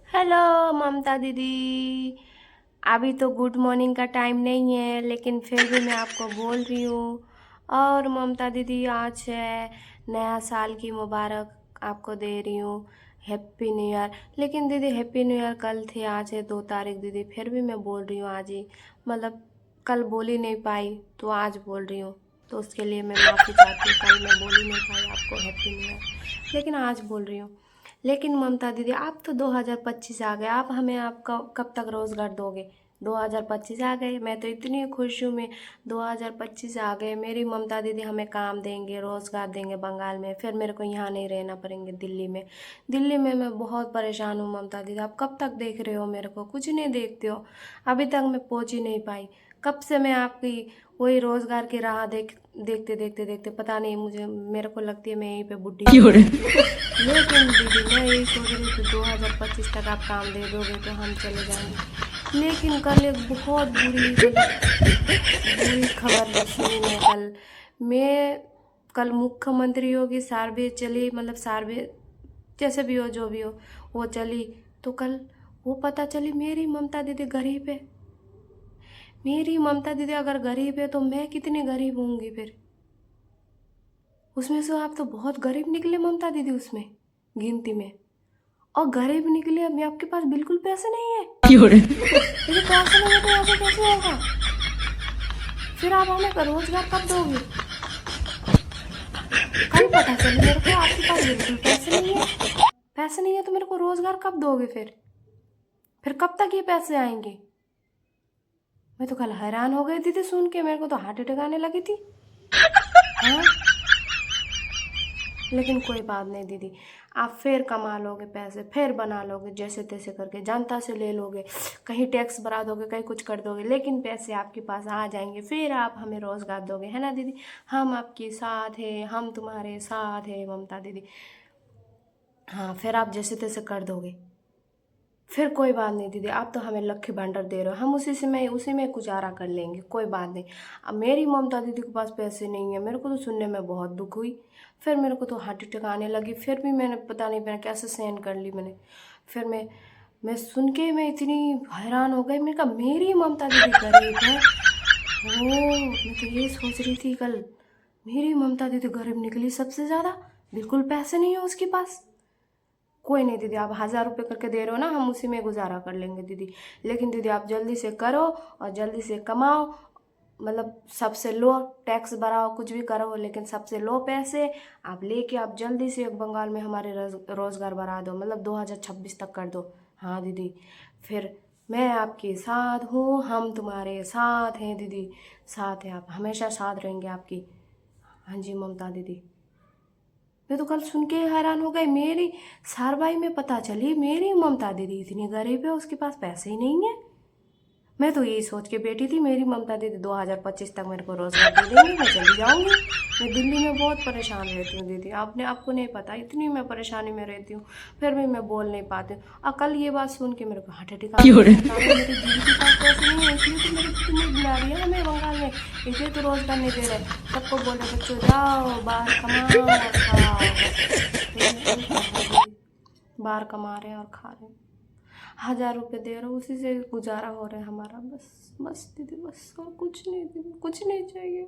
Hello ममता दीदी। अभी तो गुड मॉर्निंग का टाइम नहीं है, लेकिन फिर भी मैं आपको बोल रही हूँ। और ममता दीदी, आज है नया साल की मुबारक आपको दे रही हूँ। Happy new year. लेकिन दीदी, हैप्पी न्यू ईयर कल थी, आज है 2 तारीख दीदी, फिर भी मैं बोल रही हूँ आज ही। मतलब कल बोल ही नहीं पाई तो आज बोल रही हूँ। तो उसके लिए मैं माफ़ी चाहती हूँ, कल मैं बोल ही नहीं पाई आपको हैप्पी न्यू ईयर, लेकिन आज बोल रही हूँ। लेकिन ममता दीदी, आप तो 2025 आ गए, आप हमें आपका कब तक रोज़गार दोगे? 2025 आ गए, मैं तो इतनी खुश हूँ। मैं 2025 आ गए, मेरी ममता दीदी हमें काम देंगे, रोज़गार देंगे बंगाल में, फिर मेरे को यहाँ नहीं रहना पड़ेंगे दिल्ली में। दिल्ली में मैं बहुत परेशान हूँ ममता दीदी, आप कब तक देख रहे हो मेरे को? कुछ नहीं देखते हो। अभी तक मैं पहुँच ही नहीं पाई। कब से मैं आपकी वही रोज़गार की राह देखते देखते देखते, पता नहीं, मुझे मेरे को लगती है मैं यहीं पे बुढ़ी हो जाऊंगी। लेकिन दीदी, मैं यही सोच रही थी 2025 तक आप काम दे दोगे तो हम चले जाएंगे। लेकिन कल एक बहुत बुरी, मतलब बुरी खबर सुनी मैं कल। मैं कल मुख्यमंत्री होगी सर्वे चली, मतलब सर्वे जैसे भी हो, जो भी हो, वो चली। तो कल वो पता चली मेरी ममता दीदी गरीब है। मेरी ममता दीदी अगर गरीब है तो मैं कितनी गरीब होंगी फिर? उसमें से आप तो बहुत गरीब निकले ममता दीदी, उसमें गिनती में। और गरीब निकले, अभी आपके पास बिल्कुल पैसे नहीं है। यदि पैसे नहीं है तो ऐसे कैसे होगा? फिर आप हमें रोजगार कब दोगे? कल पता चली मेरे को आपके पास बिल्कुल पैसे नहीं है। पैसे नहीं है तो मेरे को रोजगार कब दोगे फिर कब तक ये पैसे आएंगे? मैं तो कल हैरान हो गई थी सुन के, मेरे को तो हार्ट अटैक आने लगी थी। हाँ, लेकिन कोई बात नहीं दीदी, आप फिर कमा लोगे पैसे, फिर बना लोगे जैसे तैसे करके, जनता से ले लोगे, कहीं टैक्स भरा दोगे, कहीं कुछ कर दोगे, लेकिन पैसे आपके पास आ जाएंगे, फिर आप हमें रोजगार दोगे, है ना दीदी? हम आपके साथ हैं, हम तुम्हारे साथ हैं ममता दीदी। हाँ, फिर आप जैसे तैसे कर दोगे। फिर कोई बात नहीं दीदी, आप तो हमें लक्ष्य भंडार दे रहे हो, हम उसी में गुजारा कर लेंगे, कोई बात नहीं। अब मेरी ममता दीदी के पास पैसे नहीं है, मेरे को तो सुनने में बहुत दुख हुई। फिर मेरे को तो हार्ट अटैक आने लगी, फिर भी मैंने, पता नहीं मैंने कैसे सहन कर ली मैंने। फिर मैं सुन के मैं इतनी हैरान हो गई, मैंने कहा मेरी ममता दीदी गरीब है। ओ, मैं तो ये सोच रही थी कल, मेरी ममता दीदी गरीब निकली सबसे ज़्यादा, बिल्कुल पैसे नहीं है उसके पास। कोई नहीं दीदी, आप 1000 रुपये करके दे रहे हो ना, हम उसी में गुजारा कर लेंगे दीदी। लेकिन दीदी, आप जल्दी से करो और जल्दी से कमाओ। मतलब सबसे लो टैक्स भराओ, कुछ भी करो, लेकिन सबसे लो पैसे आप लेके आप जल्दी से बंगाल में हमारे रोजगार बढ़ा दो, मतलब 2026 तक कर दो। हाँ दीदी, फिर मैं आपके साथ हूँ, हम तुम्हारे साथ हैं दीदी। साथ हैं, आप हमेशा साथ रहेंगे आपकी। हाँ जी ममता दीदी। मैं तो कल सुन के हैरान हो गई, मेरी सारवाई में पता चली मेरी ममता दीदी इतनी गरीब है, उसके पास पैसे ही नहीं है। मैं तो यही सोच के बैठी थी मेरी ममता दीदी 2025 तक मेरे को रोजगार दे देंगी, मैं चली जाऊंगी। मैं दिल्ली में बहुत परेशान रहती हूँ दीदी, आपको नहीं पता इतनी मैं परेशानी में रहती हूँ। फिर भी मैं बोल नहीं पाती हूँ, और कल ये बात सुन के मेरे को हार्ट अटैक आ गया। मैं कहा मेरी दीदी के पास पैसे नहीं है, इसलिए तो मेरी दीदी नहीं बुला रही है हमें बंगाल में, इसलिए तो रोजगार नहीं दे रहे। सबको बोल रहे बच्चों जाओ बाहर कमाओ और खाओ बस। लेकिन कोई बात नहीं दीदी, बाहर कमा रहे हैं और खा रहे हैं, 1000 रुपये दे रहे हो, उसी से गुजारा हो रहा है हमारा, बस बस दीदी, बस और कुछ नहीं दीदी, कुछ नहीं चाहिए।